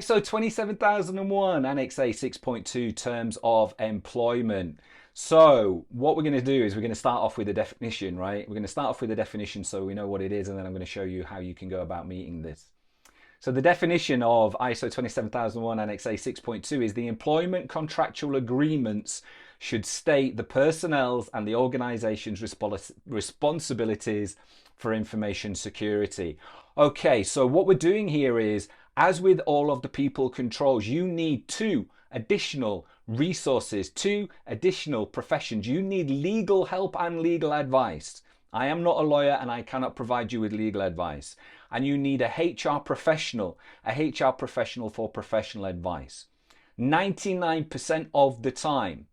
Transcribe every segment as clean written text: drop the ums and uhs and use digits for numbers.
ISO 27001 Annex A 6.2 terms of employment. So what we're going to do is we're going to start off with a definition, right? We're going to start off with a definition so we know what it is, and then I'm going to show you how you can go about meeting this. So the definition of ISO 27001 Annex A 6.2 is the employment contractual agreements should state the personnel's and the organization's responsibilities for information security. Okay, so what we're doing here is, as with all of the people controls, you need two additional resources, two additional professions. You need legal help and legal advice. I am not a lawyer and I cannot provide you with legal advice. And you need a HR professional for professional advice. 99% of the time,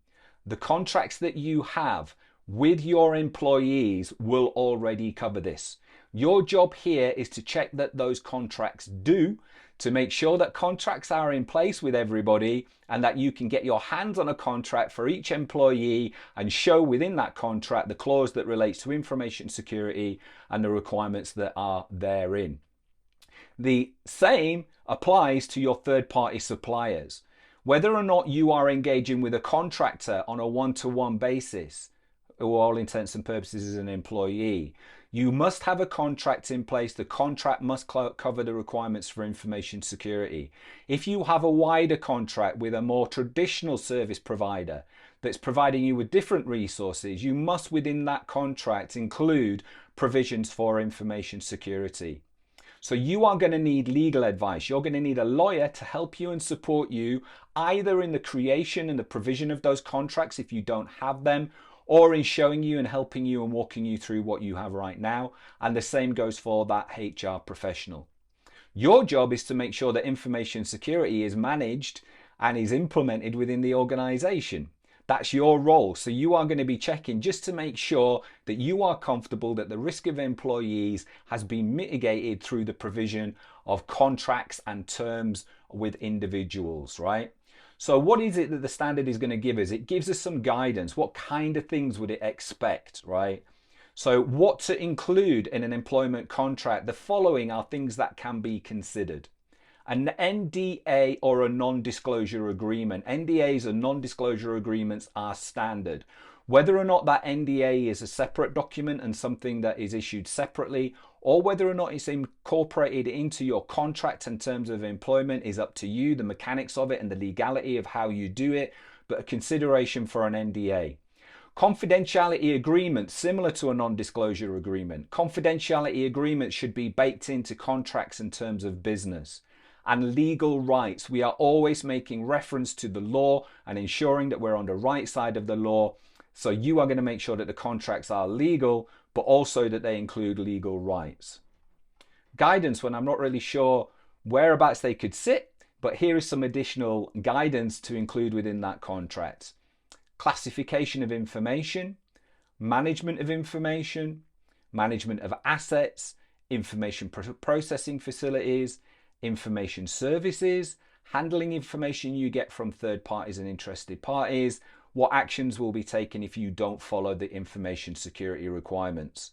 the contracts that you have with your employees will already cover this. Your job here is to check that those contracts do, to make sure that contracts are in place with everybody and that you can get your hands on a contract for each employee and show within that contract the clause that relates to information security and the requirements that are therein. The same applies to your third-party suppliers. Whether or not you are engaging with a contractor on a one-to-one basis, who all intents and purposes is an employee, you must have a contract in place. The contract must cover the requirements for information security. If you have a wider contract with a more traditional service provider that's providing you with different resources, you must within that contract include provisions for information security. So you are going to need legal advice. You're going to need a lawyer to help you and support you either in the creation and the provision of those contracts if you don't have them, or in showing you and helping you and walking you through what you have right now. And the same goes for that HR professional. Your job is to make sure that information security is managed and is implemented within the organization. That's your role. So you are going to be checking just to make sure that you are comfortable that the risk of employees has been mitigated through the provision of contracts and terms with individuals, right? So what is it that the standard is going to give us? It gives us some guidance. What kind of things would it expect, right? So what to include in an employment contract? The following are things that can be considered. An NDA or a non-disclosure agreement. NDAs and non-disclosure agreements are standard. Whether or not that NDA is a separate document and something that is issued separately, or whether or not it's incorporated into your contract and terms of employment is up to you, the mechanics of it and the legality of how you do it, but a consideration for an NDA. Confidentiality agreements, similar to a non-disclosure agreement. Confidentiality agreements should be baked into contracts and terms of business. And legal rights. We are always making reference to the law and ensuring that we're on the right side of the law. So you are going to make sure that the contracts are legal, but also that they include legal rights. Guidance, when I'm not really sure whereabouts they could sit, but here is some additional guidance to include within that contract. Classification of information, management of information, management of assets, information processing facilities, information services, handling information you get from third parties and interested parties, what actions will be taken if you don't follow the information security requirements.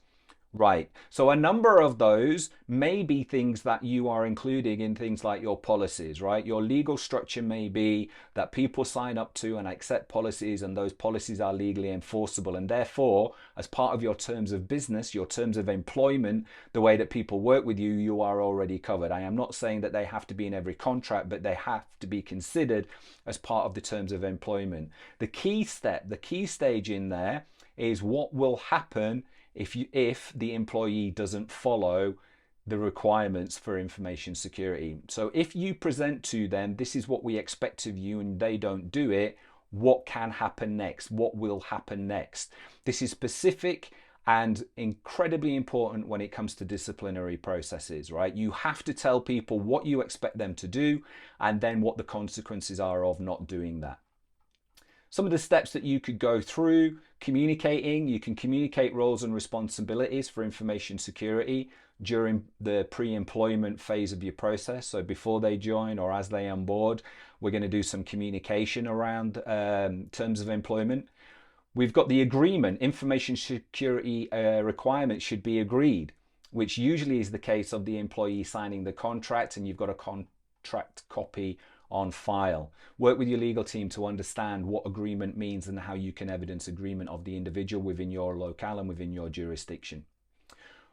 Right, so a number of those may be things that you are including in things like your policies, right? Your legal structure may be that people sign up to and accept policies, and those policies are legally enforceable. And therefore, as part of your terms of business, your terms of employment, the way that people work with you, you are already covered. I am not saying that they have to be in every contract, but they have to be considered as part of the terms of employment. The key step, the key stage in there is what will happen if the employee doesn't follow the requirements for information security. So if you present to them, this is what we expect of you, and they don't do it, what can happen next? What will happen next? This is specific and incredibly important when it comes to disciplinary processes, right? You have to tell people what you expect them to do and then what the consequences are of not doing that. Some of the steps that you could go through: communicating. You can communicate roles and responsibilities for information security during the pre-employment phase of your process. So before they join or as they onboard, we're going to do some communication around terms of employment. We've got the agreement. Information security requirements should be agreed, which usually is the case of the employee signing the contract, and you've got a contract copy on file. Work with your legal team to understand what agreement means and how you can evidence agreement of the individual within your locale and within your jurisdiction.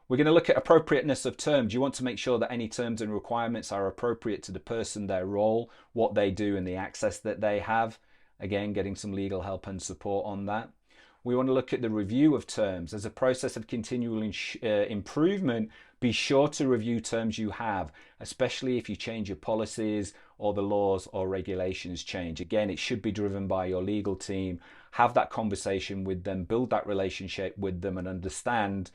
We're going to look at appropriateness of terms. You want to make sure that any terms and requirements are appropriate to the person, their role, what they do, and the access that they have. Again, getting some legal help and support on that. We want to look at the review of terms. As a process of continual improvement, be sure to review terms you have, especially if you change your policies or the laws or regulations change. Again, it should be driven by your legal team. Have that conversation with them, build that relationship with them, and understand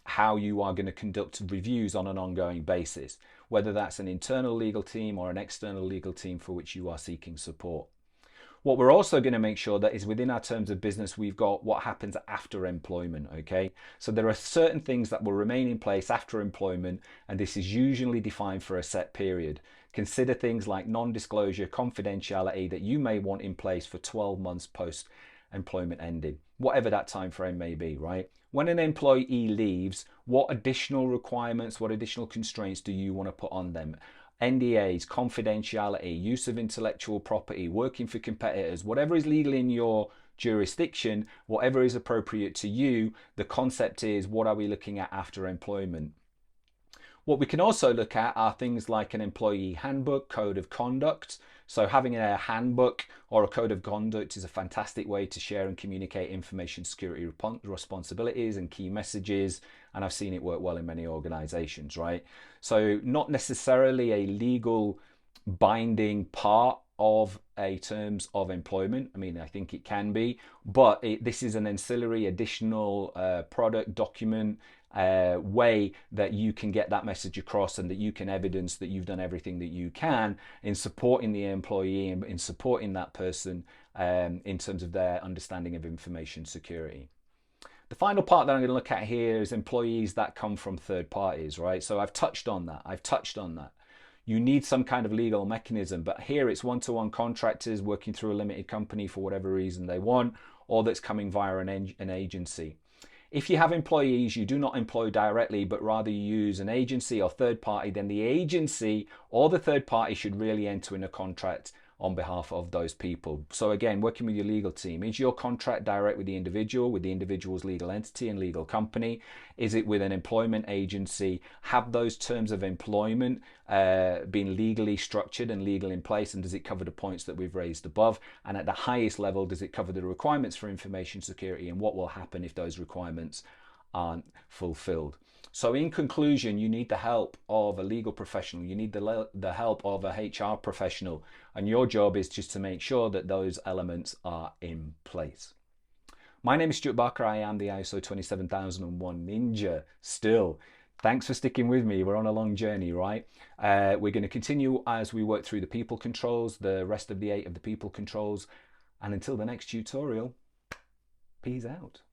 how you are going to conduct reviews on an ongoing basis, whether that's an internal legal team or an external legal team for which you are seeking support. What we're also going to make sure that is within our terms of business, we've got what happens after employment, okay? So there are certain things that will remain in place after employment, and this is usually defined for a set period. Consider things like non-disclosure, confidentiality that you may want in place for 12 months post-employment ending, whatever that time frame may be, right? When an employee leaves, what additional requirements, what additional constraints do you want to put on them? NDAs, confidentiality, use of intellectual property, working for competitors, whatever is legal in your jurisdiction, whatever is appropriate to you, the concept is, what are we looking at after employment? What we can also look at are things like an employee handbook, code of conduct. So having a handbook or a code of conduct is a fantastic way to share and communicate information security responsibilities and key messages. And I've seen it work well in many organizations, right? So not necessarily a legal binding part of a terms of employment. I mean, I think it can be, but this is an ancillary additional product document way that you can get that message across, and that you can evidence that you've done everything that you can in supporting the employee and in supporting that person in terms of their understanding of information security. The final part that I'm going to look at here is employees that come from third parties, right? So I've touched on that. You need some kind of legal mechanism, but here it's one-to-one contractors working through a limited company for whatever reason they want, or that's coming via an agency. If you have employees you do not employ directly, but rather you use an agency or third party, then the agency or the third party should really enter in a contract on behalf of those people. So again, working with your legal team, is your contract direct with the individual's legal entity and legal company? Is it with an employment agency? Have those terms of employment been legally structured and legal in place? And does it cover the points that we've raised above? And at the highest level, does it cover the requirements for information security, and what will happen if those requirements aren't fulfilled? So in conclusion, you need the help of a legal professional, you need the help of a HR professional, and your job is just to make sure that those elements are in place. My name is Stuart Barker. I am the ISO 27001 Ninja still. Thanks for sticking with me. We're on a long journey, right? We're going to continue as we work through the people controls, the rest of the 8 of the people controls. And until the next tutorial, peace out.